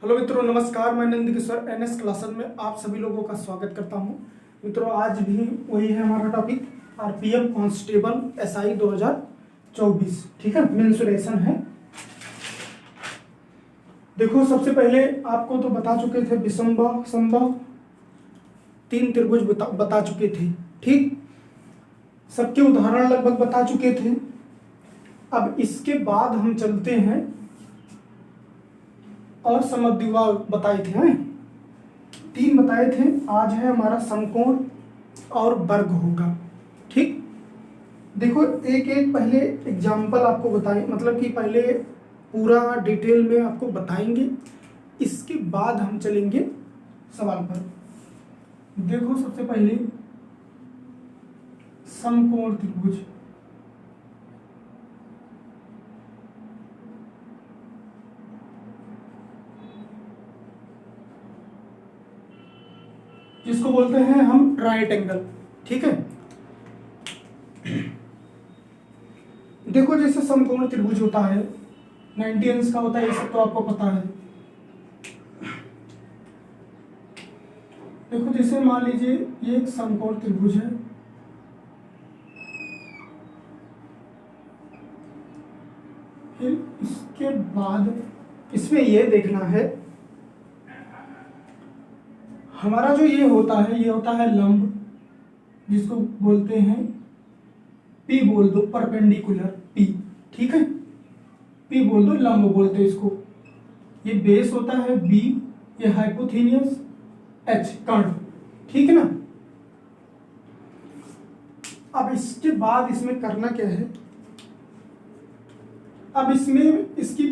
Hello मित्रों, नमस्कार। मैं नंद किशोर एनएस क्लासेस में आप सभी लोगों का स्वागत करता हूं। मित्रों, आज भी वही है हमारा टॉपिक, आरपीएफ कांस्टेबल एसआई 2024। ठीक है, मेंसुरेशन है। देखो, सबसे पहले आपको तो बता चुके थे विषमबाहु समबाहु 3 त्रिभुज बता चुके थे। ठीक, सबके उदाहरण लगभग बता चुके थे। अब इसके बाद हम चलते हैं और समद्विबाहु बताए थे, हैं 3 बताए थे। आज है हमारा समकोण और वर्ग होगा। ठीक, देखो एक एक पहले एग्जाम्पल आपको बताएं, मतलब कि पहले पूरा डिटेल में आपको बताएंगे, इसके बाद हम चलेंगे सवाल पर। देखो, सबसे पहले समकोण त्रिभुज। जिसको बोलते हैं हम राइट एंगल। ठीक है, देखो जैसे समकोण त्रिभुज होता है 90 अंश का होता है, ये सब तो आपको पता है। देखो जैसे मान लीजिए ये एक समकोण त्रिभुज है, फिर इसके बाद इसमें ये देखना है हमारा जो ये होता है लंब, जिसको बोलते हैं पी बोल दो, परपेंडिकुलर पी। ठीक है, पी बोल दो, लंब बोलते हैं इसको। ये बेस होता है बी, ये हाइपोथेनियस एच, कर्ण। ठीक है ना। अब इसके बाद इसमें करना क्या है, अब इसमें इसकी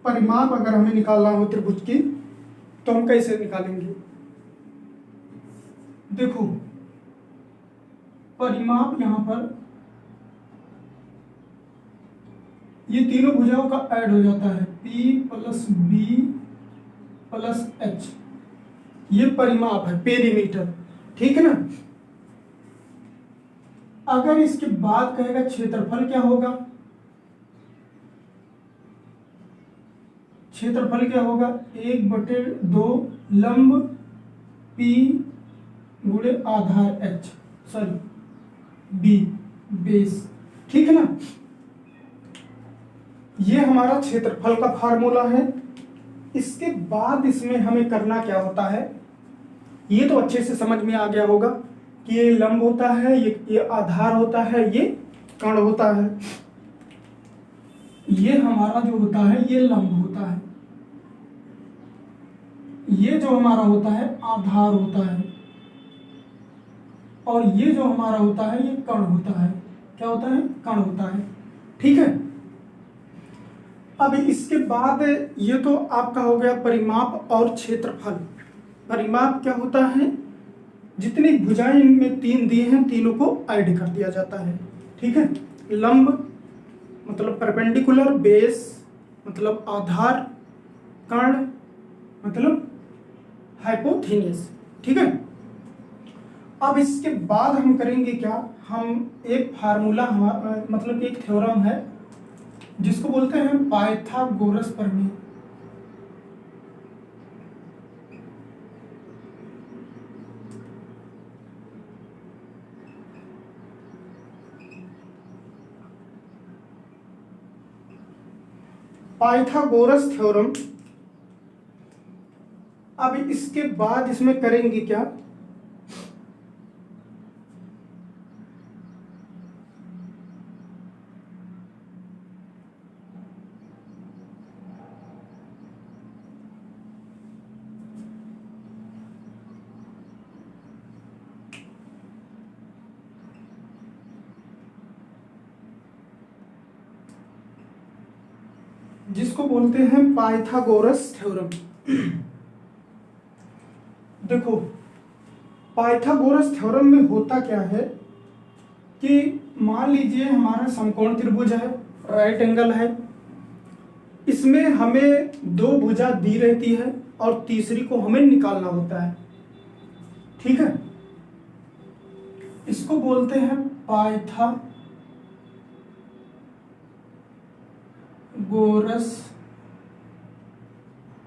परिमाप अगर हमें निकालना हो त्रिभुज की, तो हम कैसे निकालेंगे। देखो परिमाप यहां पर ये तीनों भुजाओं का ऐड हो जाता है, P plus B plus H. ये परिमाप है, पेरीमीटर। ठीक है ना। अगर इसके बाद कहेगा क्षेत्रफल क्या होगा, क्षेत्रफल क्या होगा 1/2 लंब P गुणे आधार H, सॉरी B, बेस। ठीक है ना। ये हमारा क्षेत्रफल का फार्मूला है। इसके बाद इसमें हमें करना क्या होता है, ये तो अच्छे से समझ में आ गया होगा कि ये लंब होता है, ये आधार होता है, ये कर्ण होता है। ये हमारा जो होता है ये लंब होता है, ये जो हमारा होता है आधार होता है, और ये जो हमारा होता है ये कर्ण होता है। क्या होता है, कर्ण होता है। ठीक है। अब इसके बाद ये तो आपका हो गया परिमाप और क्षेत्रफल। परिमाप क्या होता है, जितनी भुजाएं इनमें 3 दिए हैं तीनों को ऐड कर दिया जाता है। ठीक है, लंब मतलब परपेंडिकुलर, बेस मतलब आधार, कर्ण मतलब हाइपोथेनियस। ठीक है। अब इसके बाद हम करेंगे क्या, हम एक फार्मूला मतलब एक थ्योरम है जिसको बोलते हैं पाइथागोरस प्रमेय। Pythagoras theorem. अब इसके बाद इसमें करेंगे क्या, जिसको बोलते हैं पाइथागोरस थ्योरम। देखो पाइथागोरस थ्योरम में होता क्या है कि मान लीजिए हमारा समकोण त्रिभुज है, राइट एंगल है, इसमें हमें 2 भुजा दी रहती है और तीसरी को हमें निकालना होता है। ठीक है, इसको बोलते हैं पाइथागोरस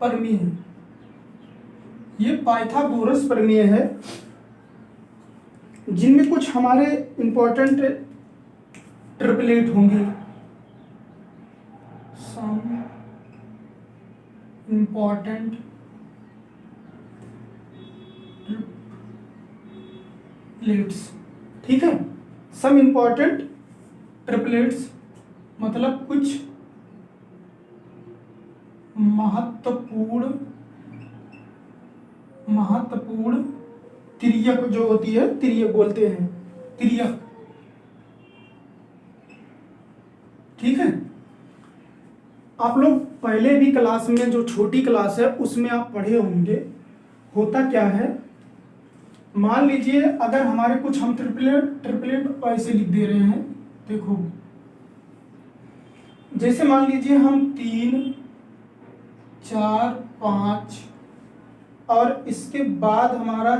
प्रमेय है, ये पाइथागोरस प्रमेय है, जिनमें कुछ हमारे इंपॉर्टेंट ट्रिपलेट होंगे, सम इंपॉर्टेंट ट्रिपलेट्स। ठीक है, सम इंपॉर्टेंट ट्रिपलेट्स मतलब कुछ महत्वपूर्ण तिर्यक जो होती है, तिर्यक बोलते हैं, तिर्यक। ठीक है, आप लोग पहले भी क्लास में, जो छोटी क्लास है उसमें आप पढ़े होंगे। होता क्या है, मान लीजिए अगर हमारे कुछ हम ट्रिपलेट ऐसे लिख दे रहे हैं, देखो जैसे मान लीजिए हम 3, 4, 5 और इसके बाद हमारा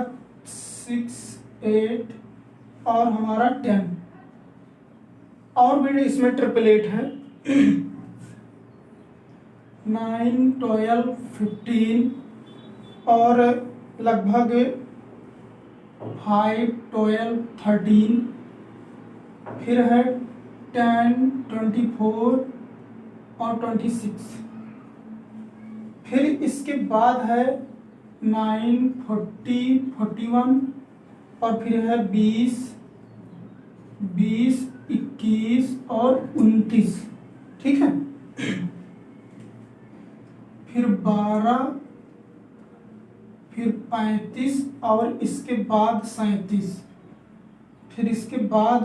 6, 8 और हमारा 10 और भी इसमें ट्रिपलेट है 9, 12, 15 और लगभग 5, 12, 13, फिर है 10, 24 और 26, फिर इसके बाद है 9, 40, 41 और फिर है 20, 21 और 29। ठीक है, फिर 12, फिर 35 और इसके बाद 37, फिर इसके बाद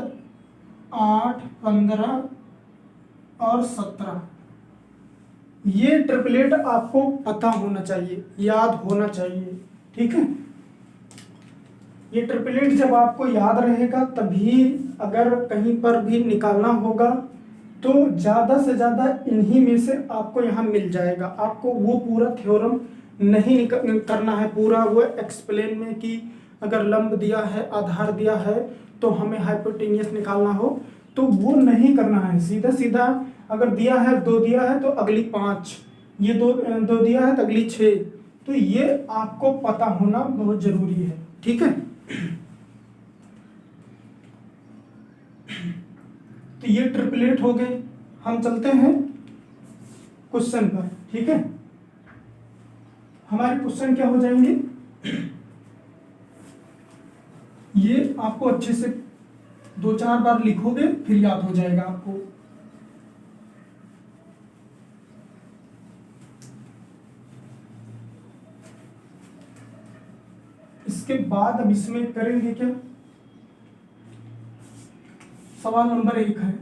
8, 15 और 17। ये ट्रिपलेट आपको पता होना चाहिए, याद होना चाहिए। ठीक है, ये ट्रिपलेट जब आपको याद रहेगा तभी अगर कहीं पर भी निकालना होगा तो ज़्यादा से ज़्यादा इन्हीं में से आपको यहाँ मिल जाएगा। आपको वो पूरा थ्योरम नहीं करना है, पूरा वो एक्सप्लेन में कि अगर लंब दिया है, आधार दिया है तो हमें हाइपोटेन्यूस निकालना हो, तो वो नहीं करना है। सीधा सीधा अगर दिया है 2 दिया है तो अगली 5, ये 2 दिया है तो अगली 6, तो ये आपको पता होना बहुत जरूरी है। ठीक है, तो ये ट्रिपलेट हो गए। हम चलते हैं क्वेश्चन पर। ठीक है, हमारे क्वेश्चन क्या हो जाएंगे, ये आपको अच्छे से 2-4 बार लिखोगे फिर याद हो जाएगा आपको। इसके बाद अब इसमें करेंगे क्या, सवाल नंबर 1 है,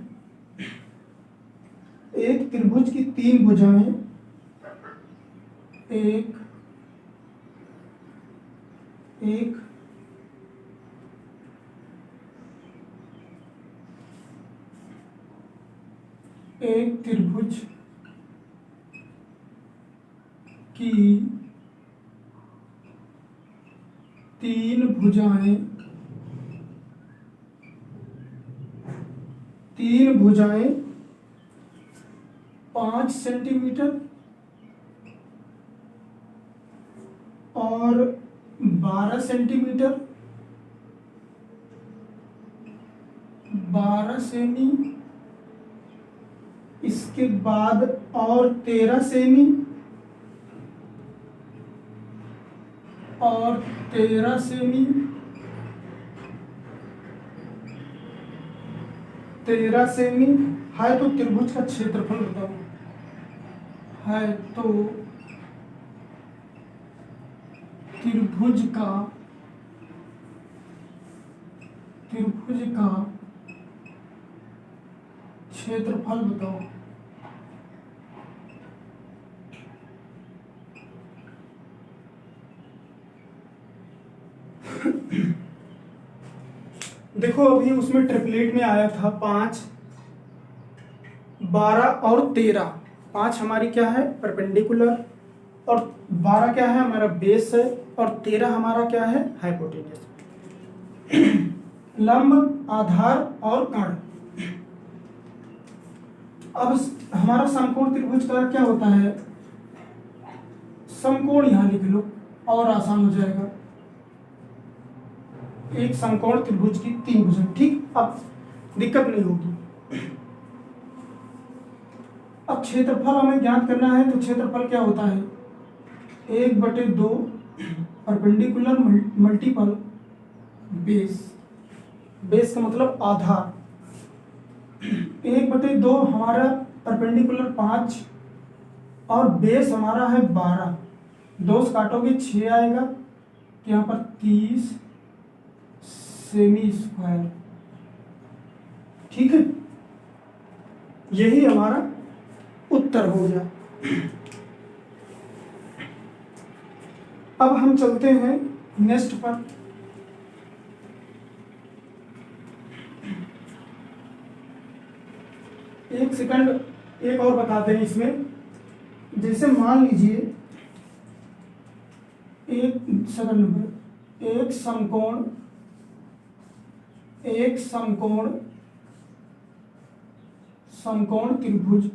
एक त्रिभुज की 3 भुजाएं, एक त्रिभुज की 3 भुजाएं, 5 सेंटीमीटर और 12 सेंटीमीटर, 12 सेमी, इसके बाद और 13 सेमी और 13 सेमी, 13 सेमी है। तो त्रिभुज का क्षेत्रफल बताओ, है तो त्रिभुज का क्षेत्रफल बताओ। देखो अभी उसमें ट्रिपलेट में आया था 5, 12 और 13। 5 हमारी क्या है, परपेंडिकुलर, और 12 क्या है, हमारा बेस है, और 13 हमारा क्या है, हाइपोटेन्यूस। लंब, आधार और कर्ण। अब हमारा समकोण त्रिभुज का क्या होता है, समकोण यहां लिख लो और आसान हो जाएगा। एक समकोण त्रिभुज की 3 भुजाएं, ठीक, अब दिक्कत नहीं होगी। अब क्षेत्रफल हमें ज्ञात करना है, तो क्षेत्रफल क्या होता है, 1/2 परपेंडिकुलर मल्टीपल बेस। बेस का मतलब आधार। 1/2 हमारा परपेंडिकुलर 5 और बेस हमारा है 12। 2 से काटोगे 6 आएगा, यहाँ पर 30 सेमी स्क्वायर, ठीक है, यही हमारा उत्तर हो गया। अब हम चलते हैं नेक्स्ट पर। एक सेकंड, एक और बताते हैं इसमें। जैसे मान लीजिए एक सेकंड नंबर, एक समकोण त्रिभुज,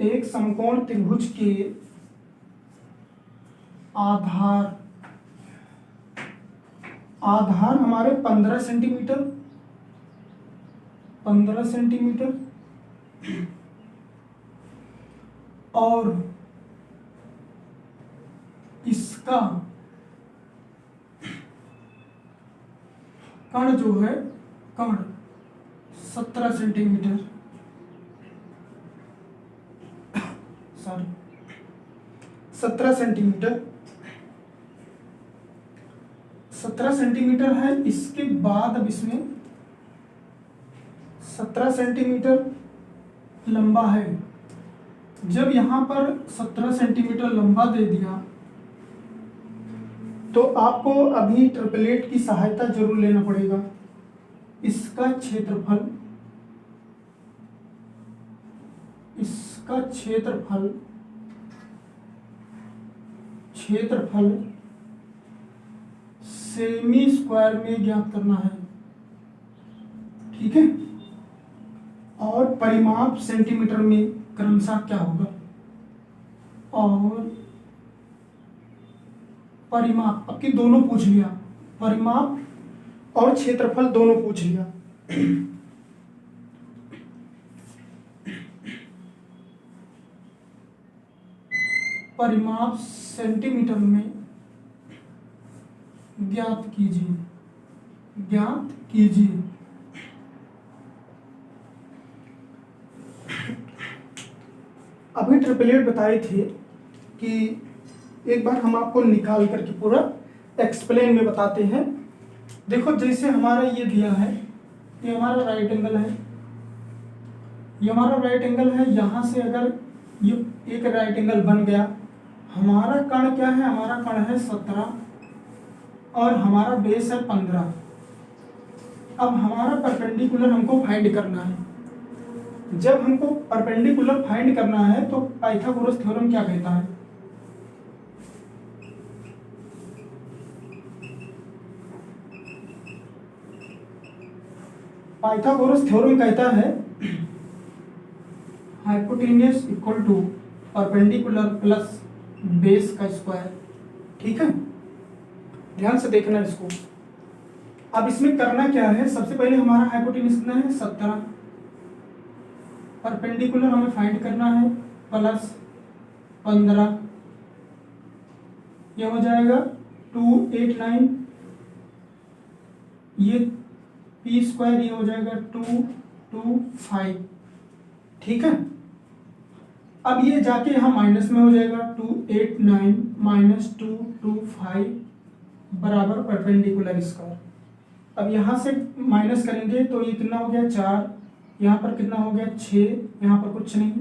एक समकोण त्रिभुज के आधार हमारे 15 सेंटीमीटर और इसका कर्ण जो है, कर्ण 17 सेंटीमीटर, सॉरी 17 सेंटीमीटर है। इसके बाद अब इसमें 17 सेंटीमीटर लंबा है। जब यहां पर 17 सेंटीमीटर लंबा दे दिया तो आपको अभी ट्रिपलेट की सहायता जरूर लेना पड़ेगा। इसका क्षेत्रफल सेमी स्क्वायर में ज्ञात करना है, ठीक है, और परिमाप सेंटीमीटर में क्रमशः क्या होगा, और परिमाप आपकी दोनों पूछ लिया, परिमाप और क्षेत्रफल दोनों पूछ लिया। परिमाप सेंटीमीटर में ज्ञात कीजिए। अभी ट्रिपलेट बताए थे कि एक बार हम आपको निकाल करके पूरा एक्सप्लेन में बताते हैं। देखो जैसे हमारा ये दिया है, ये हमारा राइट एंगल है, ये हमारा राइट एंगल है। यहाँ से अगर ये एक राइट एंगल बन गया, हमारा कर्ण क्या है, हमारा कर्ण है 17 और हमारा बेस है 15। अब हमारा परपेंडिकुलर हमको फाइंड करना है। जब हमको परपेंडिकुलर फाइंड करना है तो पाइथागोरस थ्योरम क्या कहता है, पाइथागोरस थ्योरम कहता है hypotenuse equal to perpendicular plus base का स्क्वायर, ठीक है, ध्यान से देखना इसको। अब इसमें करना क्या है, सबसे पहले हमारा हाइपोटेन्यूस कितना है 17, परपेंडिकुलर हमें फाइंड करना है प्लस 15, यह हो जाएगा 289, ये पी स्क्वायर, ये हो जाएगा 225, ठीक है। अब ये जाके यहाँ माइनस में हो जाएगा 289 माइनस 225 बराबर परपेंडिकुलर स्क्वायर। अब यहाँ से माइनस करेंगे तो ये कितना हो गया 4, यहाँ पर कितना हो गया 6, यहाँ पर कुछ नहीं,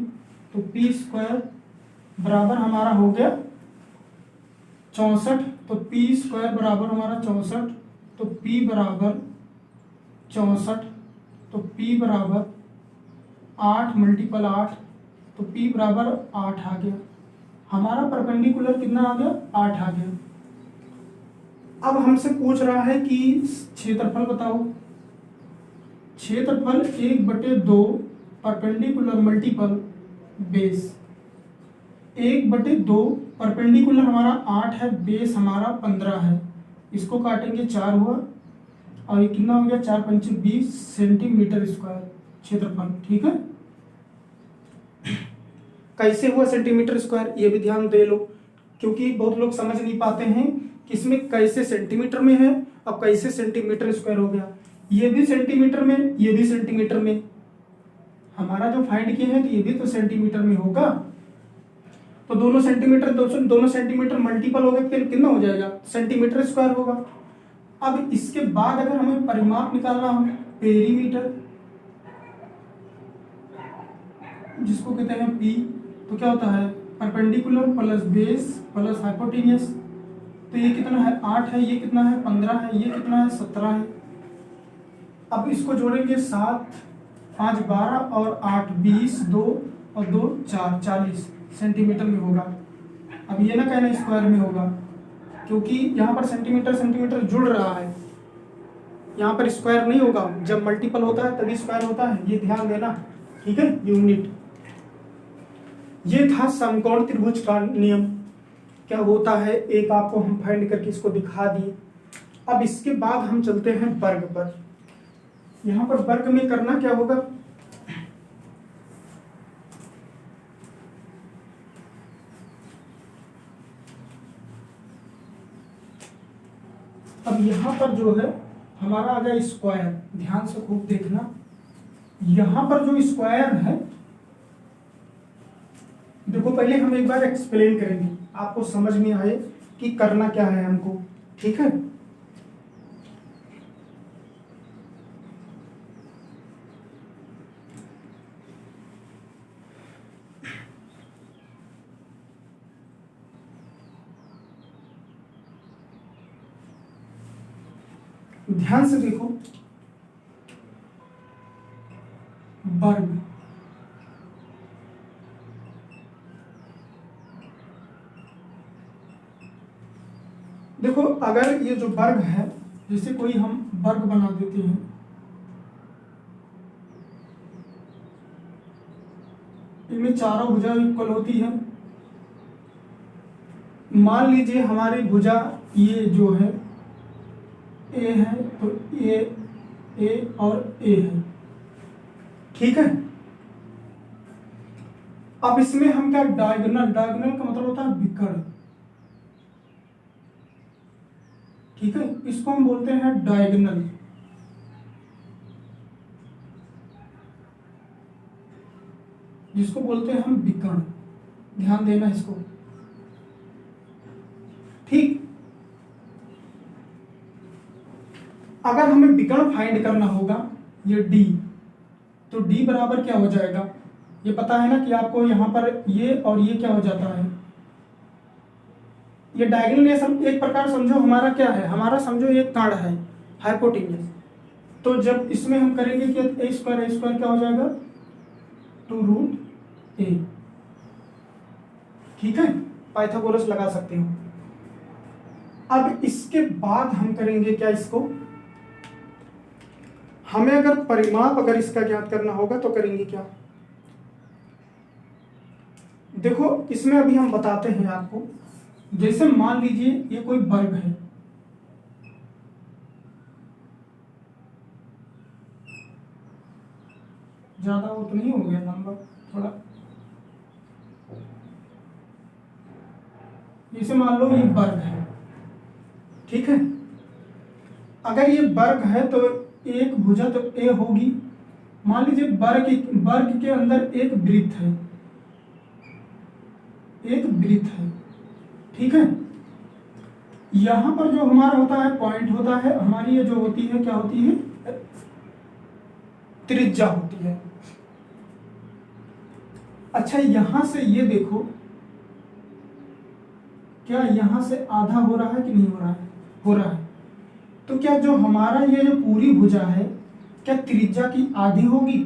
तो पी स्क्वायर बराबर हमारा हो गया 64, तो पी स्क्वायर बराबर हमारा 64, तो पी बराबर 64, तो पी बराबर 8 मल्टीपल 8, तो पी बराबर 8 आ गया। हमारा परपेंडिकुलर कितना आ गया 8 आ गया। अब हमसे पूछ रहा है कि क्षेत्रफल बताओ। क्षेत्रफल 1/2 परपेंडिकुलर मल्टीपल बेस, 1/2, परपेंडिकुलर हमारा 8 है, बेस हमारा 15 है, इसको काटेंगे 4 हुआ, और ये कितना हो गया, 4 पंचे 20 सेंटीमीटर स्क्वायर क्षेत्रफल। ठीक है, कैसे हुआ सेंटीमीटर स्क्वायर ये भी ध्यान दे लो, क्योंकि बहुत लोग समझ नहीं पाते हैं कि इसमें कैसे सेंटीमीटर में है और कैसे सेंटीमीटर स्क्वायर हो गया। ये भी सेंटीमीटर में, ये भी सेंटीमीटर में, हमारा जो फाइंड किए हैं तो ये भी तो सेंटीमीटर में होगा, तो दोनों सेंटीमीटर दोनों सेंटीमीटर मल्टीपल हो गए, फिर कितना हो जाएगा, सेंटीमीटर स्क्वायर होगा। अब इसके बाद अगर हमें परिमाप निकालना हो, पेरीमीटर जिसको कहते हैं पी, तो क्या होता है, perpendicular plus base plus hypotenuse, तो ये कितना है 8 है, ये कितना है 15 है, ये कितना है 17 है। अब इसको जोड़ेंगे 7 5 12 और 8 20, 2 और 2 4 40 सेंटीमीटर में होगा। अब ये ना कहना स्क्वायर में होगा, क्योंकि यहाँ पर सेंटीमीटर सेंटीमीटर जुड़ रहा है, यहाँ पर स्क्वायर नहीं होगा, जब मल्टीपल होता है तभी स्क्वायर होता है, ये ध्यान देना। ठीक है, यूनिट। ये था समकोण त्रिभुज का नियम, क्या होता है एक आपको हम फाइंड करके इसको दिखा दिए। अब इसके बाद हम चलते हैं वर्ग पर। यहाँ पर वर्ग में करना क्या होगा, अब यहाँ पर जो है हमारा आ गया स्क्वायर, ध्यान से खूब देखना, यहाँ पर जो स्क्वायर है, देखो पहले हम एक बार एक्सप्लेन करेंगे, आपको समझ में आए कि करना क्या है हमको। ठीक है, ध्यान से देखो, वर्ग, देखो अगर ये जो वर्ग है, जैसे कोई हम वर्ग बना देते हैं, इनमें चारों भुजा इक्वल होती है। मान लीजिए हमारी भुजा ये जो है ए है, तो ए और ए है। ठीक है, अब इसमें हम क्या, डायगोनल, डायगोनल का मतलब होता है विकर्ण। ठीक है, इसको हम बोलते हैं डायगोनल। जिसको बोलते हैं हम विकर्ण, ध्यान देना इसको। ठीक, अगर हमें विकर्ण फाइंड करना होगा, ये डी, तो डी बराबर क्या हो जाएगा, ये पता है ना कि आपको यहाँ पर ये और ये क्या हो जाता है, ये डायगोनल, ये सब एक प्रकार समझो हमारा क्या है, हमारा समझो ये कर्ण है, हाइपोटेन्यूस। तो जब इसमें हम करेंगे कि ए स्क्वायर क्या हो जाएगा, 2√a। ठीक है, पाइथागोरस लगा सकते हो। अब इसके बाद हम करेंगे क्या, इसको हमें अगर परिमाप अगर इसका ज्ञात करना होगा तो करेंगे क्या, देखो इसमें अभी हम बताते हैं आपको। जैसे मान लीजिए ये कोई वर्ग है, ज्यादा वो तो नहीं हो गया नंबर थोड़ा, जैसे मान लो ये वर्ग है। ठीक है, अगर ये वर्ग है तो एक भुजा तो ए होगी। मान लीजिए वर्ग के अंदर एक वृत्त है, एक वृत्त है। ठीक है, यहां पर जो हमारा होता है पॉइंट होता है, हमारी ये जो होती है क्या होती है, त्रिज्या होती है। अच्छा, यहां से ये देखो, क्या यहां से आधा हो रहा है कि नहीं हो रहा है, हो रहा है। तो क्या जो हमारा ये जो पूरी भुजा है, क्या त्रिज्या की आधी होगी,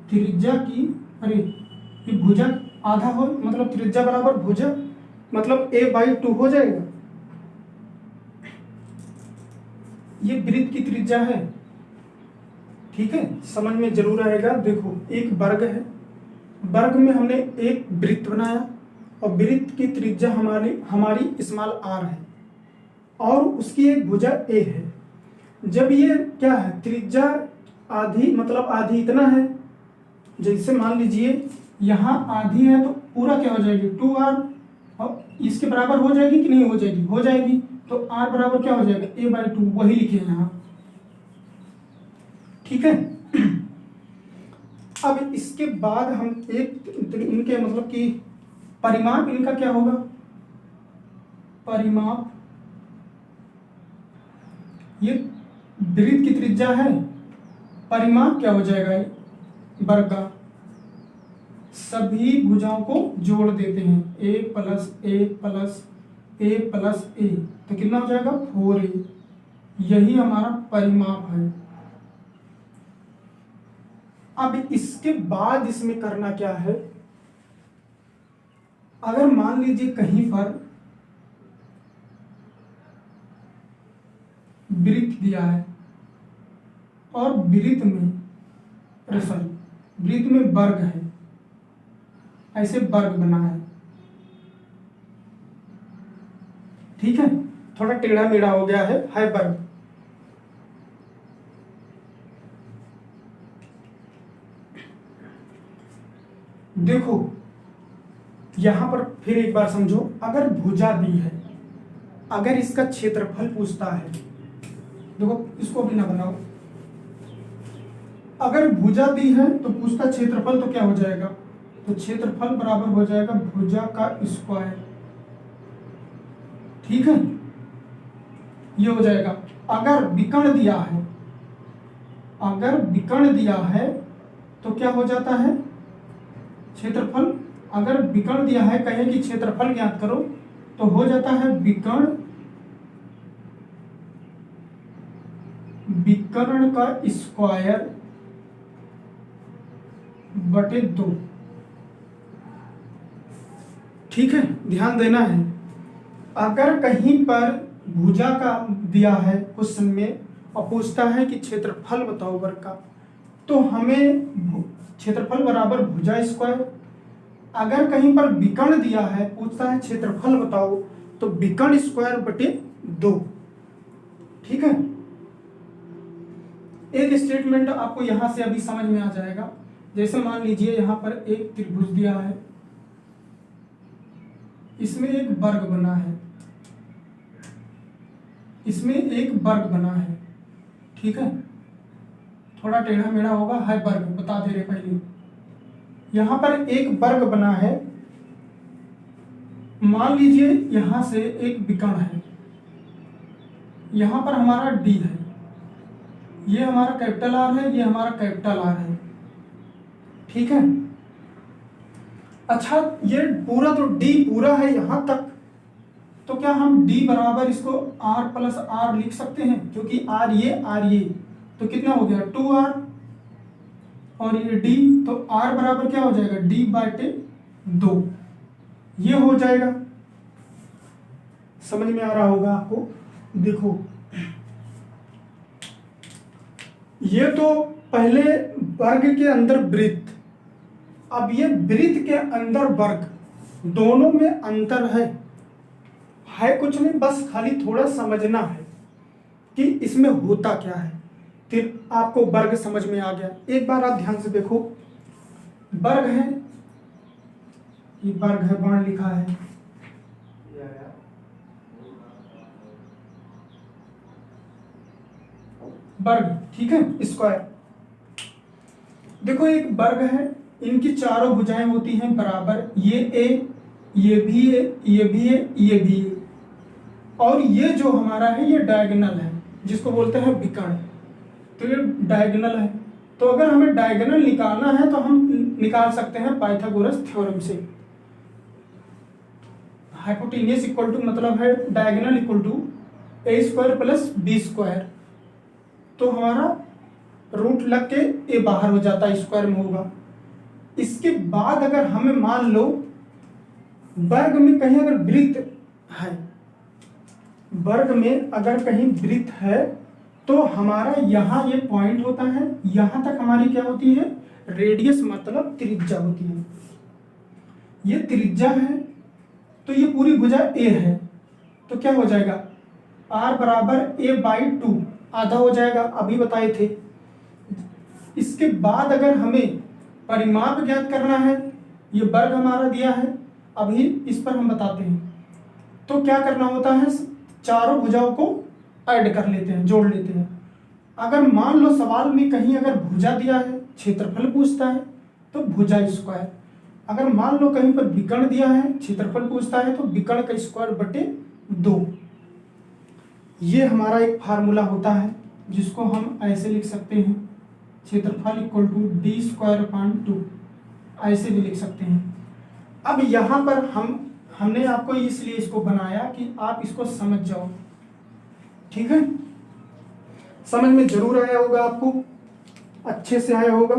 त्रिज्या की, अरे ये भुजा आधा हो, मतलब त्रिज्या बराबर भुजा, मतलब a/2 हो जाएगा। ये वृत्त की त्रिज्या है। ठीक है, समझ में जरूर आएगा। देखो एक वर्ग है, वर्ग में हमने एक वृत्त बनाया और वृत्त की त्रिज्या हमारी स्मॉल आर है और उसकी एक भुजा ए है। जब ये क्या है, त्रिज्या आधी, मतलब आधी इतना है, जैसे मान लीजिए यहाँ आधी है तो पूरा क्या हो जाएगी 2r, और इसके बराबर हो जाएगी कि नहीं हो जाएगी, हो जाएगी। तो r बराबर क्या हो जाएगा a/2, वही लिखे यहाँ, ठीक है। अब इसके बाद हम एक इनके मतलब कि परिमाप इनका क्या होगा, परिमाप, ये वृत्त की त्रिज्या है, परिमाप क्या हो जाएगा वर्ग का, सभी भुजाओं को जोड़ देते हैं, a plus A plus A plus A, तो कितना हो जाएगा 4a, यही हमारा परिमाप है। अब इसके बाद इसमें करना क्या है, अगर मान लीजिए कहीं पर वृत्त दिया है और वृत्त में वर्ग है, ऐसे वर्ग बना है, ठीक है, थोड़ा टेढ़ा मेढ़ा हो गया है वर्ग। देखो यहां पर फिर एक बार समझो, अगर भुजा दी है, अगर इसका क्षेत्रफल पूछता है, देखो इसको भी ना बनाओ, अगर भुजा दी है तो पूछता क्षेत्रफल, तो क्या हो जाएगा, तो क्षेत्रफल बराबर हो जाएगा भुजा का स्क्वायर, ठीक है, ये हो जाएगा। अगर विकर्ण दिया है, अगर विकर्ण दिया है तो क्या हो जाता है क्षेत्रफल, अगर विकर्ण दिया है, कहें कि क्षेत्रफल ज्ञात करो, तो हो जाता है विकर्ण का स्क्वायर बटे 2, ठीक है, ध्यान देना है। अगर कहीं पर भुजा का दिया है क्वेश्चन में और पूछता है कि क्षेत्रफल बताओ वर्ग का, तो हमें क्षेत्रफल बराबर भुजा स्क्वायर, अगर कहीं पर विकर्ण दिया है, पूछता है क्षेत्रफल बताओ, तो विकर्ण स्क्वायर बटे 2, ठीक है। एक स्टेटमेंट आपको यहां से अभी समझ में आ जाएगा, जैसे मान लीजिए यहां पर एक त्रिभुज दिया है, इसमें एक वर्ग बना है, इसमें एक वर्ग बना है, ठीक है, थोड़ा टेढ़ा मेढ़ा होगा, है वर्ग, बता दे रहे पहले। यहां पर एक वर्ग बना है, मान लीजिए यहां से एक विकर्ण है, यहां पर हमारा डी है, ये हमारा कैपिटल आर है, ये हमारा कैपिटल आर है, ठीक है। अच्छा, ये पूरा तो डी पूरा है यहां तक, तो क्या हम डी बराबर इसको आर प्लस आर लिख सकते हैं, क्योंकि आर ये, तो कितना हो गया 2r, और ये डी, तो r बराबर क्या हो जाएगा d/2, ये हो जाएगा। समझ में आ रहा होगा आपको। देखो ये तो पहले वर्ग के अंदर वृत्त, अब ये वृत्त के अंदर वर्ग, दोनों में अंतर है कुछ नहीं, बस खाली थोड़ा समझना है कि इसमें होता क्या है, फिर आपको वर्ग समझ में आ गया। एक बार आप ध्यान से देखो, वर्ग है, ये वर्ग है, बाण लिखा है, वर्ग, ठीक है, स्क्वायर। देखो एक वर्ग है, इनकी चारों भुजाएं होती हैं बराबर, ये ए, ये भी ए, ये भी ए, ये भी ए, और ये जो हमारा है ये डायगोनल है, जिसको बोलते हैं विकर्ण, तो ये डायगोनल है। तो अगर हमें डायगोनल निकालना है तो हम निकाल सकते हैं पाइथागोरस थ्योरम से। हाइपोटेन्यूस इक्वल टू मतलब है diagonal equal to A square plus B square, तो हमारा रूट लग के ए बाहर हो जाता है, स्क्वायर में होगा। इसके बाद अगर हमें मान लो वर्ग में कहीं अगर वृत्त है, वर्ग में अगर कहीं वृत्त है, तो हमारा यहाँ ये पॉइंट होता है, यहाँ तक हमारी क्या होती है रेडियस मतलब त्रिज्या होती है। ये त्रिज्या है तो ये पूरी भुजा ए है, तो क्या हो जाएगा r बराबर a/2 आधा हो जाएगा, अभी बताए थे। इसके बाद अगर हमें परिमाप ज्ञात करना है, ये वर्ग हमारा दिया है, अभी इस पर हम बताते हैं। तो क्या करना होता है, चारों भुजाओं को ऐड कर लेते हैं, जोड़ लेते हैं। अगर मान लो सवाल में कहीं अगर भुजा दिया है, क्षेत्रफल पूछता है तो भुजा स्क्वायर, अगर मान लो कहीं पर विकर्ण दिया है, क्षेत्रफल पूछता है तो विकर्ण का स्क्वायर बटे 2। ये हमारा एक फार्मूला होता है जिसको हम ऐसे लिख सकते हैं, क्षेत्रफल इक्वल टू d²/2, ऐसे भी लिख सकते हैं। अब यहाँ पर हमने आपको इसलिए इसको बनाया कि आप इसको समझ जाओ, ठीक है। समझ में जरूर आया होगा, आपको अच्छे से आया होगा।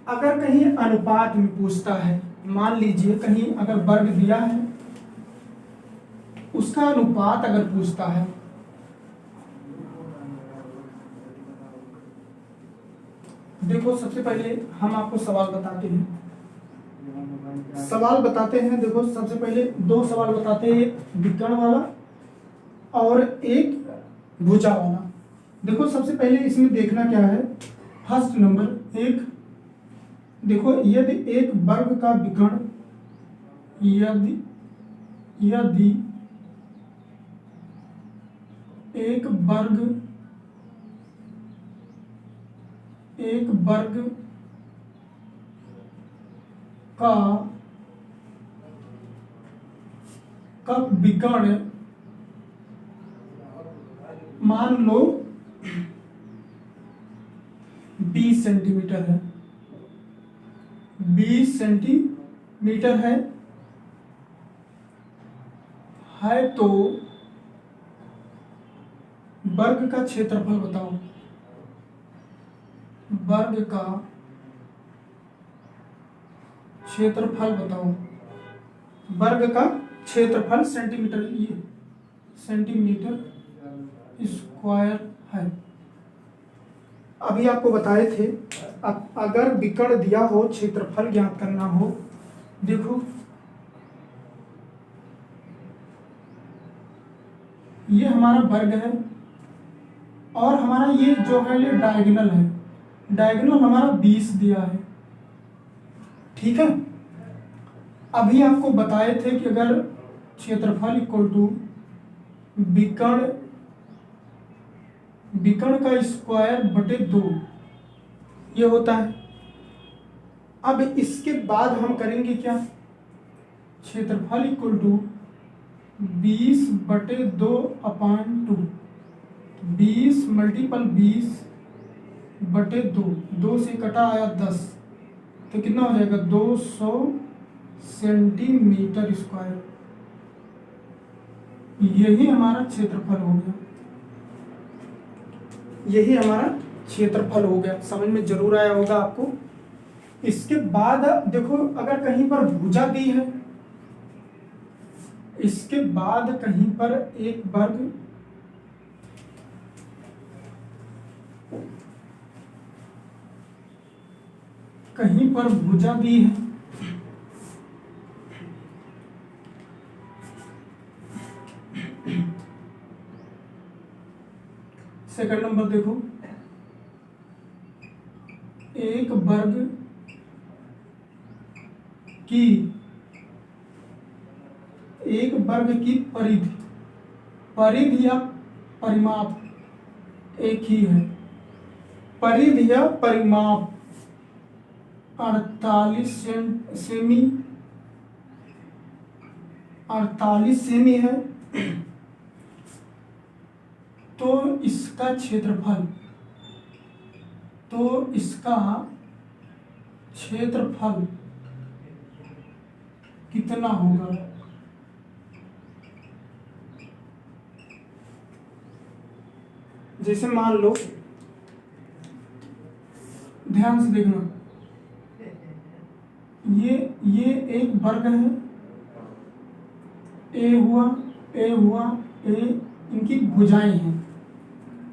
अगर कहीं अनुपात में पूछता है, मान लीजिए कहीं अगर वर्ग दिया है, उसका अनुपात अगर पूछता है, देखो सबसे पहले हम आपको सवाल बताते हैं। देखो सबसे पहले 2 सवाल बताते हैं, एक विकर्ण वाला और एक भुजा वाला। देखो सबसे पहले इसमें देखना क्या है, फर्स्ट नंबर एक, देखो यदि एक वर्ग का विकर्ण, यदि एक वर्ग का विकर्ण मान लो 20 सेंटीमीटर है, 20 सेंटीमीटर है तो वर्ग का क्षेत्रफल बताओ, वर्ग का क्षेत्रफल बताओ, वर्ग का क्षेत्रफल सेंटीमीटर, ये सेंटीमीटर स्क्वायर है। अभी आपको बताए थे, अगर विकर्ण दिया हो, क्षेत्रफल ज्ञात करना हो, देखो ये हमारा वर्ग है और हमारा ये जो है ये डायगोनल है, डायगोनल हमारा 20 दिया है, ठीक है। अभी आपको बताए थे कि अगर क्षेत्रफल इक्वल टू विकर्ण का स्क्वायर बटे 2 ये होता है। अब इसके बाद हम करेंगे क्या, क्षेत्रफल इक्वल टू 20/2/2, 20 मल्टीपल 20/2, 2 से कटा आया 10, तो कितना हो जाएगा 200 सेंटीमीटर स्क्वायर। यही हमारा क्षेत्रफल हो गया, यही हमारा क्षेत्रफल हो गया। समझ में जरूर आया होगा आपको। इसके बाद देखो अगर कहीं पर भुजा दी है, इसके बाद कहीं पर एक वर्ग कहीं पर भुजा दी है, सेकंड नंबर देखो, एक वर्ग की परिधि या परिमाप एक ही है, परिधि या परिमाप 48 सेमी है, तो इसका क्षेत्रफल कितना होगा। जैसे मान लो, ध्यान से देखना, ये एक वर्ग है, ए हुआ ये इनकी भुजाएं हैं,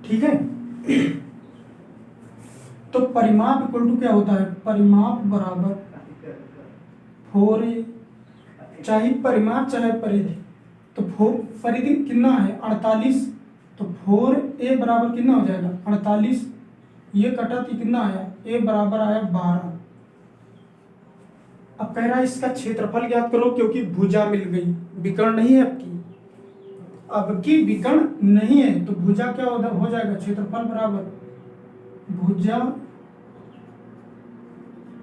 ठीक है। तो परिमाप इक्वल टू क्या होता है, परिमाप बराबर 4a, चाहे परिमाप चाहे परिधि, तो परिधि कितना है 48, तो 4a बराबर कितना हो जाएगा 48, ये कटा तो कितना आया, a बराबर आया 12। अब कह रहा है इसका क्षेत्रफल ज्ञात करो, क्योंकि भुजा मिल गई, विकर्ण नहीं है अब की विकर्ण नहीं है, तो भुजा क्या हो जाएगा, क्षेत्रफल बराबर भुजा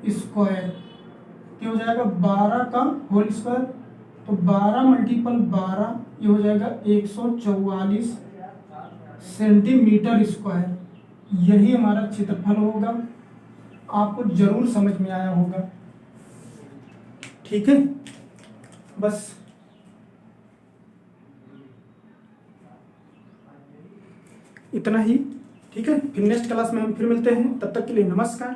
स्क्वायर क्या हो जाएगा 12 का होल स्क्वायर, तो 12 मल्टीपल 12 ये हो जाएगा 144 सेंटीमीटर स्क्वायर। यही हमारा क्षेत्रफल होगा, आपको जरूर समझ में आया होगा, ठीक है। बस इतना ही, ठीक है। फिर नेक्स्ट क्लास में हम फिर मिलते हैं, तब तक के लिए नमस्कार।